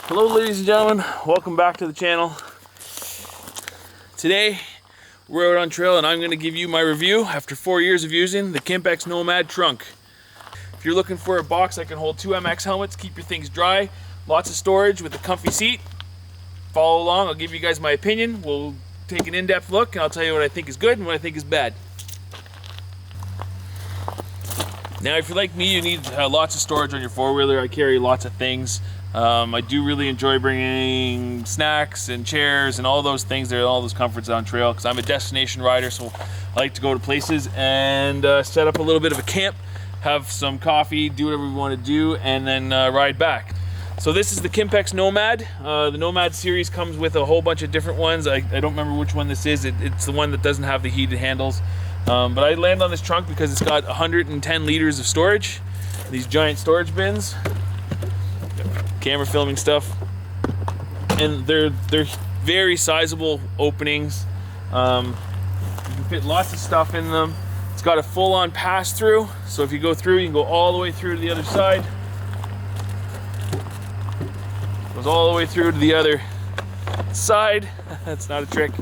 Hello ladies and gentlemen, welcome back to the channel. Today we're out on trail and I'm going to give you my review after 4 years of using the Kimpex Nomad Trunk. If you're looking for a box that can hold 2 MX helmets, keep your things dry, lots of storage with a comfy seat, follow along. I'll give you guys my opinion. We'll take an in-depth look and I'll tell you what I think is good and what I think is bad. Now if you're like me, you need lots of storage on your four-wheeler. I carry lots of things. I do really enjoy bringing snacks and chairs and all those things there, all those comforts on trail, because I'm a destination rider, so I like to go to places and set up a little bit of a camp, have some coffee, do whatever we want to do, and then ride back. So this is the Kimpex Nomad. The Nomad series comes with a whole bunch of different ones. I don't remember which one this is. It's the one that doesn't have the heated handles. But I land on this trunk because it's got 110 liters of storage. These giant storage bins. Camera filming stuff, and they're very sizable openings. You can fit lots of stuff in them. It's got a full-on pass-through, so if you go through, you can go all the way through to the other side. Goes all the way through to the other side. That's not a trick.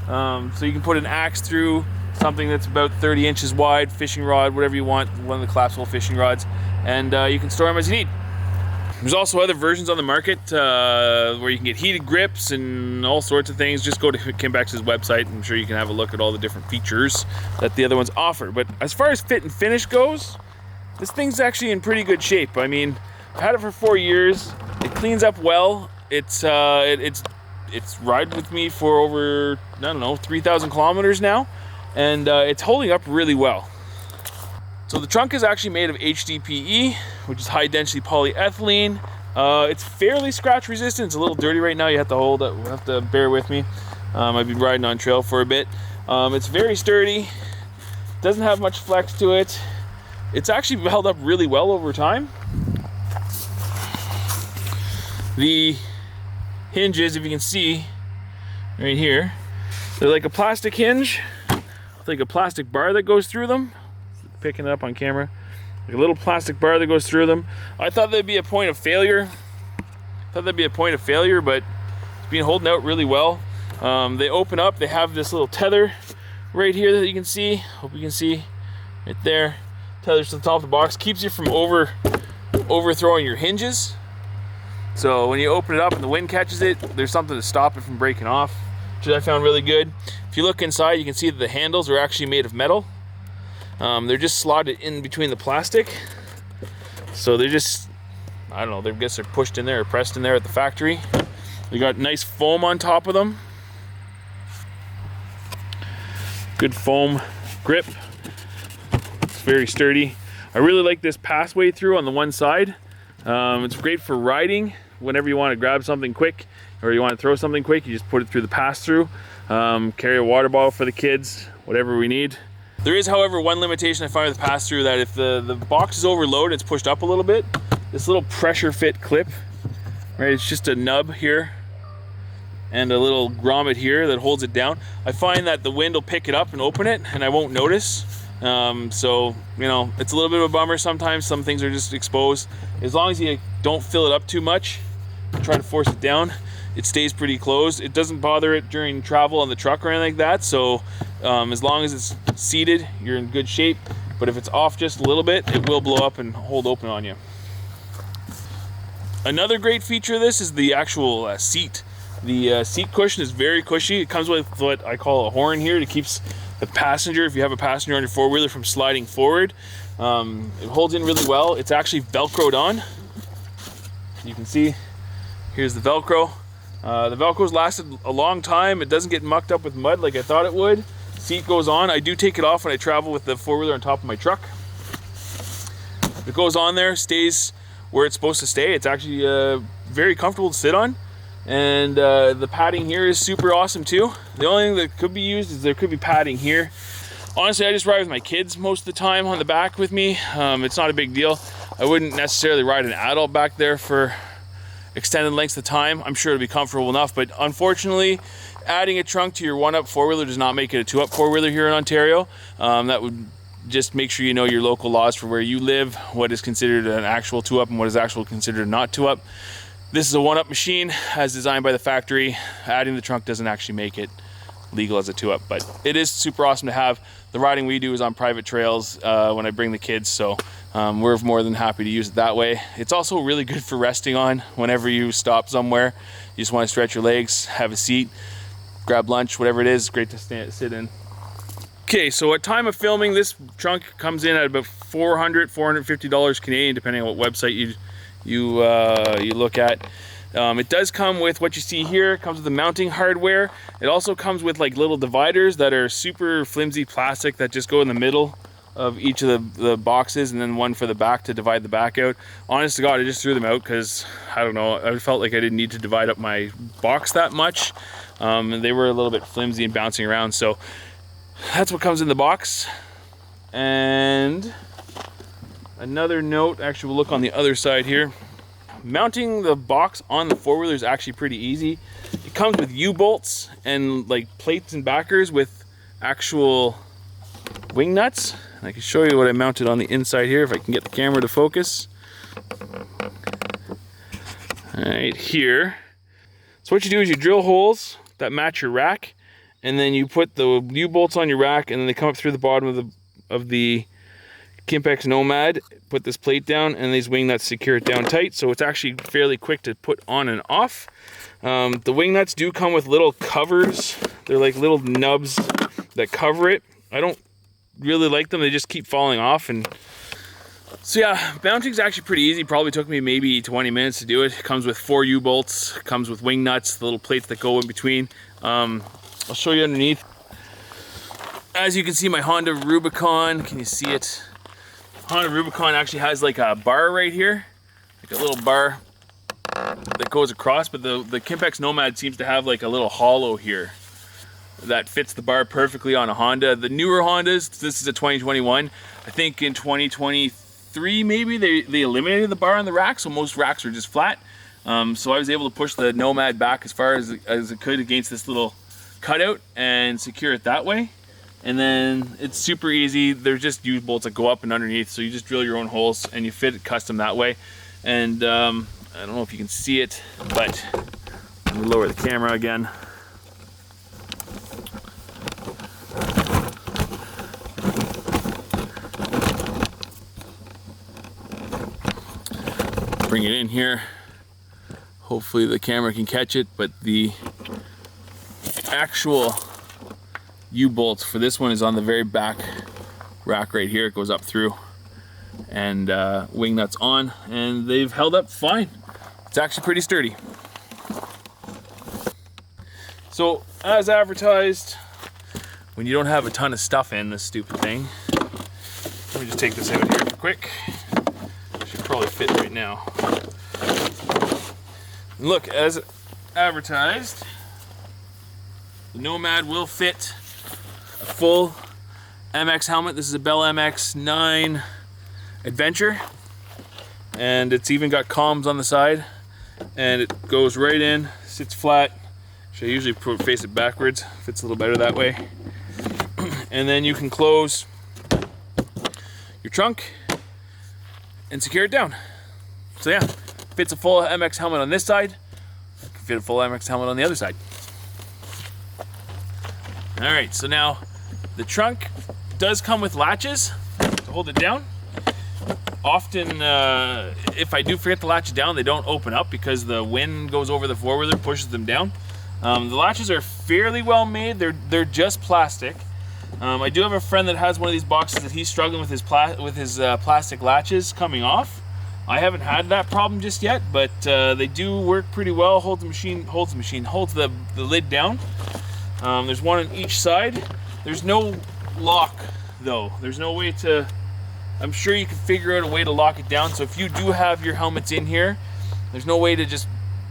So you can put an axe through something that's about 30 inches wide, fishing rod, whatever you want, one of the collapsible fishing rods, and you can store them as you need. There's also other versions on the market where you can get heated grips and all sorts of things. Just go to Kimpex's website. I'm sure you can have a look at all the different features that the other ones offer. But as far as fit and finish goes, this thing's actually in pretty good shape. I mean, I've had it for 4 years. It cleans up well. It's ride with me for over, I don't know, 3,000 kilometers now, and it's holding up really well. So the trunk is actually made of HDPE, which is high density polyethylene. It's fairly scratch resistant. It's a little dirty right now. You have to hold it. You have to bear with me. I've been riding on trail for a bit. It's very sturdy. Doesn't have much flex to it. It's actually held up really well over time. The hinges, if you can see right here, they're like a plastic hinge with like a plastic bar that goes through them. Picking it up on camera, like a little plastic bar that goes through them. I thought that'd be a point of failure. But it's been holding out really well. They open up. They have this little tether right here that you can see. Hope you can see right there. Tethers to the top of the box, keeps you from overthrowing your hinges. So when you open it up and the wind catches it, there's something to stop it from breaking off, which I found really good. If you look inside, you can see that the handles are actually made of metal. They're just slotted in between the plastic. So they're just, I don't know, I guess they're pushed in there or pressed in there at the factory. They got nice foam on top of them. Good foam grip. It's very sturdy. I really like this passway through on the one side. It's great for riding. Whenever you want to grab something quick or you want to throw something quick, you just put it through the pass-through. Carry a water bottle for the kids, whatever we need. There is, however, one limitation I find with the pass-through, that if the box is overloaded, it's pushed up a little bit. This little pressure fit clip, right? It's just a nub here and a little grommet here that holds it down. I find that the wind will pick it up and open it, and I won't notice. So, you know, it's a little bit of a bummer sometimes. Some things are just exposed. As long as you don't fill it up too much, try to force it down, it stays pretty closed. It doesn't bother it during travel on the truck or anything like that. So as long as it's seated, you're in good shape. But if it's off just a little bit, it will blow up and hold open on you. Another great feature of this is the actual seat. The seat cushion is very cushy. It comes with what I call a horn here to keep the passenger, if you have a passenger on your four-wheeler, from sliding forward. It holds in really well. It's actually Velcroed on. You can see, here's the Velcro. The Velcro's lasted a long time. It doesn't get mucked up with mud like I thought it would. Seat goes on. I do take it off when I travel with the four-wheeler on top of my truck. It goes on there, stays where it's supposed to stay. It's actually very comfortable to sit on. And the padding here is super awesome too. The only thing that could be used is there could be padding here. Honestly, I just ride with my kids most of the time on the back with me. It's not a big deal. I wouldn't necessarily ride an adult back there for extended lengths of time. I'm sure it'll be comfortable enough, but unfortunately, adding a trunk to your one-up four-wheeler does not make it a two-up four-wheeler here in Ontario. That would just make sure you know your local laws for where you live, what is considered an actual two-up and what is actually considered not two-up. This is a one-up machine as designed by the factory. Adding the trunk doesn't actually make it legal as a two-up, but it is super awesome to have. The riding we do is on private trails when I bring the kids, so we're more than happy to use it that way. It's also really good for resting on whenever you stop somewhere. You just want to stretch your legs, have a seat, grab lunch, whatever it is. Great to sit in. Okay, so at time of filming, this trunk comes in at about $450 Canadian, depending on what website you look at. It does come with what you see here. It comes with the mounting hardware. It also comes with like little dividers that are super flimsy plastic that just go in the middle of each of the boxes, and then one for the back to divide the back out. Honest to God, I just threw them out because, I don't know, I felt like I didn't need to divide up my box that much. And they were a little bit flimsy and bouncing around, so that's what comes in the box. And another note, actually we'll look on the other side here. Mounting the box on the four-wheeler is actually pretty easy. It comes with U-bolts and like plates and backers with actual wing nuts. I can show you what I mounted on the inside here if I can get the camera to focus. Right here. So what you do is you drill holes that match your rack, and then you put the U-bolts on your rack, and then they come up through the bottom of the Kimpex Nomad. Put this plate down, and these wing nuts secure it down tight, so it's actually fairly quick to put on and off. The wing nuts do come with little covers. They're like little nubs that cover it. I don't really like them, they just keep falling off. And so yeah, mounting's actually pretty easy. Probably took me maybe 20 minutes to do it. It comes with 4 U-bolts, comes with wing nuts, the little plates that go in between. I'll show you underneath. As you can see, my Honda Rubicon, can you see it? Honda Rubicon actually has like a bar right here, like a little bar that goes across, but the Kimpex Nomad seems to have like a little hollow here that fits the bar perfectly on a Honda. The newer Hondas, this is a 2021, I think in 2023 maybe, they eliminated the bar on the rack, so most racks are just flat. So I was able to push the Nomad back as far as it could against this little cutout and secure it that way. And then it's super easy. There's just U-bolts that go up and underneath, so you just drill your own holes and you fit it custom that way. And I don't know if you can see it, but let me lower the camera again. Bring it in here. Hopefully the camera can catch it, but the actual U-bolts for this one is on the very back rack right here. It goes up through, and wing nuts on, and they've held up fine. It's actually pretty sturdy. So as advertised, when you don't have a ton of stuff in this stupid thing, let me just take this out here quick. Should probably fit right now. And look, as advertised, the Nomad will fit a full MX helmet. This is a Bell MX-9 Adventure, and it's even got comms on the side, and it goes right in, sits flat. Should I usually face it backwards? Fits a little better that way. And then you can close your trunk and secure it down. So yeah, fits a full MX helmet on this side, can fit a full MX helmet on the other side. All right, so now the trunk does come with latches to hold it down. Often, if I do forget to latch it down, they don't open up because the wind goes over the four-wheeler, pushes them down. The latches are fairly well made. They're just plastic. I do have a friend that has one of these boxes that he's struggling with his plastic latches coming off. I haven't had that problem just yet, but they do work pretty well. Holds the lid down. There's one on each side. There's no lock though. There's no way to, I'm sure you can figure out a way to lock it down. So if you do have your helmets in here, there's no way to just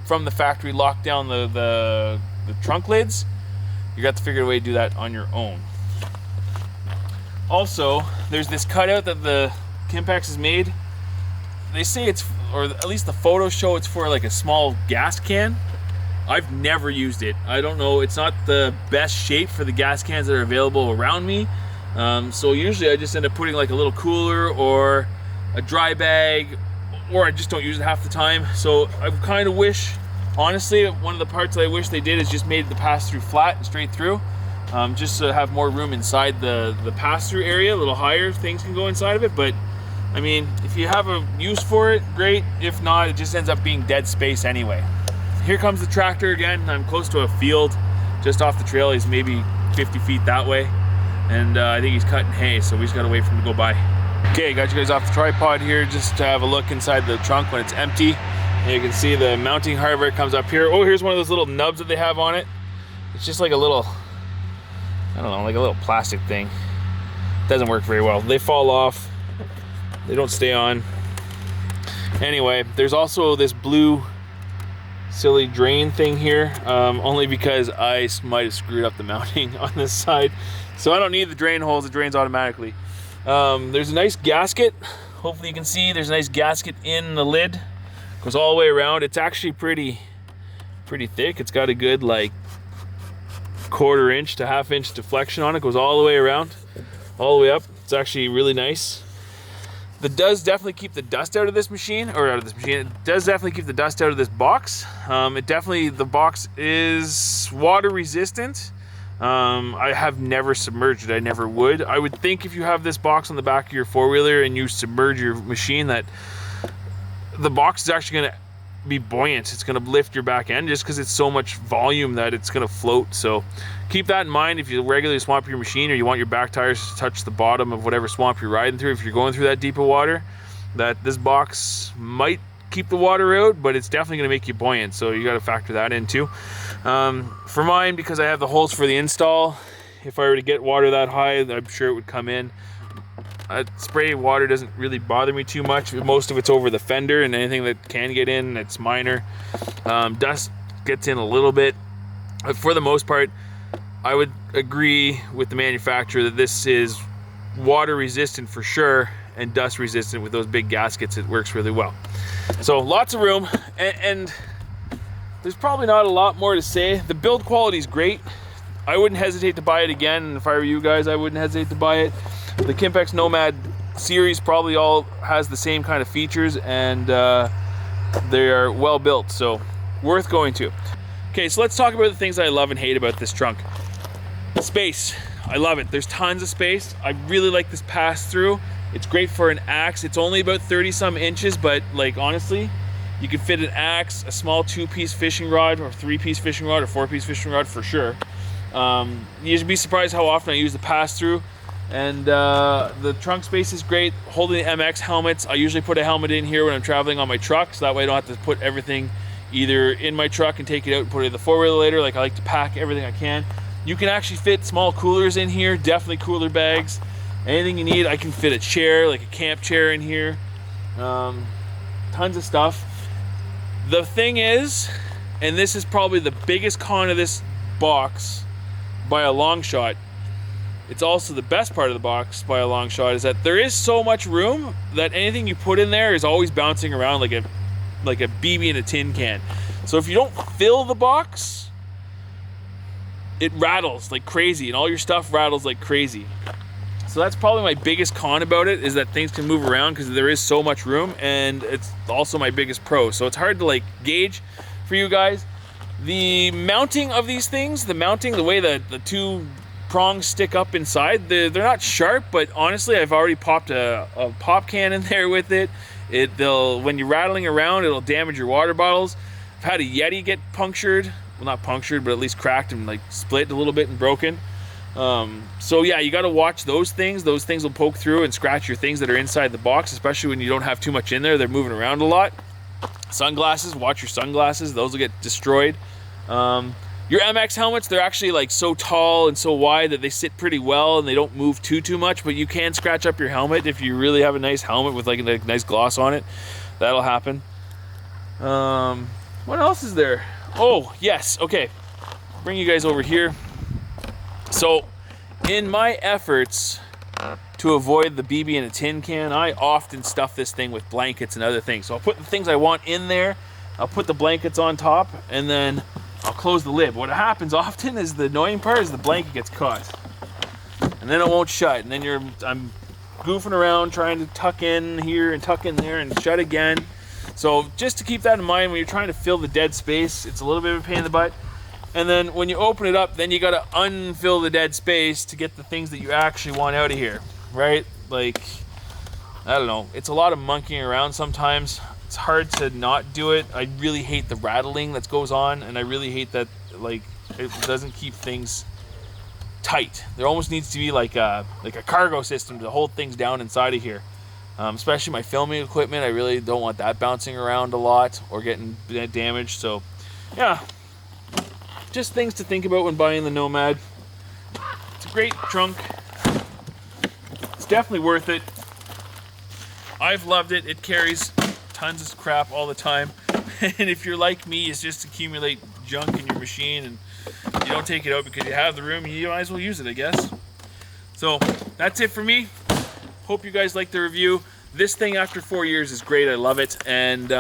from the factory lock down the trunk lids. You got to figure out a way to do that on your own. Also, there's this cutout that the Kimpex has made. They say it's, or at least the photos show it's for like a small gas can. I've never used it. I don't know, it's not the best shape for the gas cans that are available around me. So usually I just end up putting like a little cooler or a dry bag or I just don't use it half the time. So I kind of wish, honestly, one of the parts that I wish they did is just made the pass-through flat and straight through, just to have more room inside the pass-through area, a little higher, things can go inside of it. But I mean, if you have a use for it, great. If not, it just ends up being dead space anyway. Here comes the tractor again. I'm close to a field just off the trail. He's maybe 50 feet that way, and I think he's cutting hay, so we just gotta wait for him to go by. Okay, got you guys off the tripod here just to have a look inside the trunk when it's empty. And you can see the mounting hardware comes up here. Oh, here's one of those little nubs that they have on it. It's just like a little, I don't know, like a little plastic thing. Doesn't work very well. They fall off. They don't stay on. Anyway, there's also this blue silly drain thing here, only because I might have screwed up the mounting on this side. So I don't need the drain holes, it drains automatically. There's a nice gasket. Hopefully you can see there's a nice gasket in the lid. Goes all the way around. It's actually pretty thick. It's got a good like 1/4 inch to 1/2 inch deflection on it. Goes all the way around, all the way up. It's actually really nice. That does definitely keep the dust out of this machine, or out of this machine. It does definitely keep the dust out of this box. The box is water resistant. I have never submerged it. I never would. I would think if you have this box on the back of your four-wheeler and you submerge your machine, that the box is actually going to be buoyant. It's going to lift your back end just because it's so much volume that it's going to float. So keep that in mind if you regularly swamp your machine, or you want your back tires to touch the bottom of whatever swamp you're riding through. If you're going through that deep of water, that this box might keep the water out, but it's definitely going to make you buoyant. So you got to factor that in too. For mine, because I have the holes for the install, if I were to get water that high, I'm sure it would come in. Spray water doesn't really bother me too much. Most of it's over the fender, and anything that can get in, it's minor. Dust gets in a little bit. But for the most part, I would agree with the manufacturer that this is water resistant for sure, and dust resistant. With those big gaskets, it works really well. So lots of room, and there's probably not a lot more to say. The build quality is great. I wouldn't hesitate to buy it again, and if I were you guys, I wouldn't hesitate to buy it. The Kimpex Nomad series probably all has the same kind of features, and they are well built, so worth going to. Okay, so let's talk about the things I love and hate about this trunk. Space, I love it. There's tons of space. I really like this pass-through. It's great for an axe. It's only about 30-some inches, but like honestly, you could fit an axe, a small 2-piece fishing rod, or 3-piece fishing rod, or 4-piece fishing rod for sure. You should be surprised how often I use the pass-through. And the trunk space is great. Holding the MX helmets, I usually put a helmet in here when I'm traveling on my truck, so that way I don't have to put everything either in my truck and take it out and put it in the four-wheeler later. Like, I like to pack everything I can. You can actually fit small coolers in here, definitely cooler bags. Anything you need. I can fit a chair, like a camp chair in here. Tons of stuff. The thing is, and this is probably the biggest con of this box by a long shot, it's also the best part of the box by a long shot, is that there is so much room that anything you put in there is always bouncing around like a BB in a tin can. So if you don't fill the box, it rattles like crazy, and all your stuff rattles like crazy. So that's probably my biggest con about it, is that things can move around because there is so much room, and it's also my biggest pro. So it's hard to like gauge for you guys. The mounting of these things, the way that the two prongs stick up inside, they're not sharp, but honestly, I've already popped a pop can in there with it. When you're rattling around, it'll damage your water bottles. I've had a Yeti get punctured. Well, not punctured, but at least cracked and like split a little bit and broken. So yeah, you got to watch those things. Those things will poke through and scratch your things that are inside the box, especially when you don't have too much in there. They're moving around a lot. Sunglasses, watch your sunglasses. Those will get destroyed. Your MX helmets, they're actually like so tall and so wide that they sit pretty well and they don't move too much, but you can scratch up your helmet if you really have a nice helmet with like a nice gloss on it. That'll happen. What else is there? Oh, yes. Okay. Bring you guys over here. So, in my efforts to avoid the BB in a tin can, I often stuff this thing with blankets and other things. So I'll put the things I want in there, I'll put the blankets on top, and then I'll close the lid. What happens often is, the annoying part is the blanket gets caught, and then it won't shut, and then I'm goofing around trying to tuck in here and tuck in there and shut again. So just to keep that in mind when you're trying to fill the dead space, it's a little bit of a pain in the butt. And then when you open it up, then you gotta unfill the dead space to get the things that you actually want out of here, right? Like, I don't know, it's a lot of monkeying around sometimes. It's hard to not do it. I really hate the rattling that goes on, and I really hate that, like, it doesn't keep things tight. There almost needs to be like a cargo system to hold things down inside of here. Especially my filming equipment, I really don't want that bouncing around a lot or getting damaged. So, yeah, just things to think about when buying the Nomad. It's a great trunk. It's definitely worth it. I've loved it. It carries tons of crap all the time. And if you're like me, it's just accumulate junk in your machine and you don't take it out because you have the room, you might as well use it, I guess. So that's it for me. Hope you guys like the review. This thing after 4 years is great. I love it. And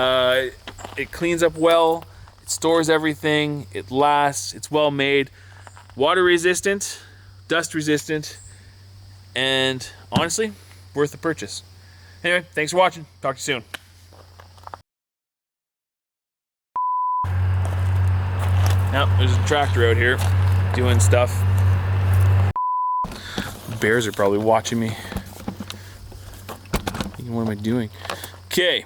it cleans up well. It stores everything. It lasts. It's well made. Water resistant, dust resistant, and honestly, worth the purchase. Anyway, thanks for watching. Talk to you soon. Yep, there's a tractor out here doing stuff. Bears are probably watching me. What am I doing? Okay.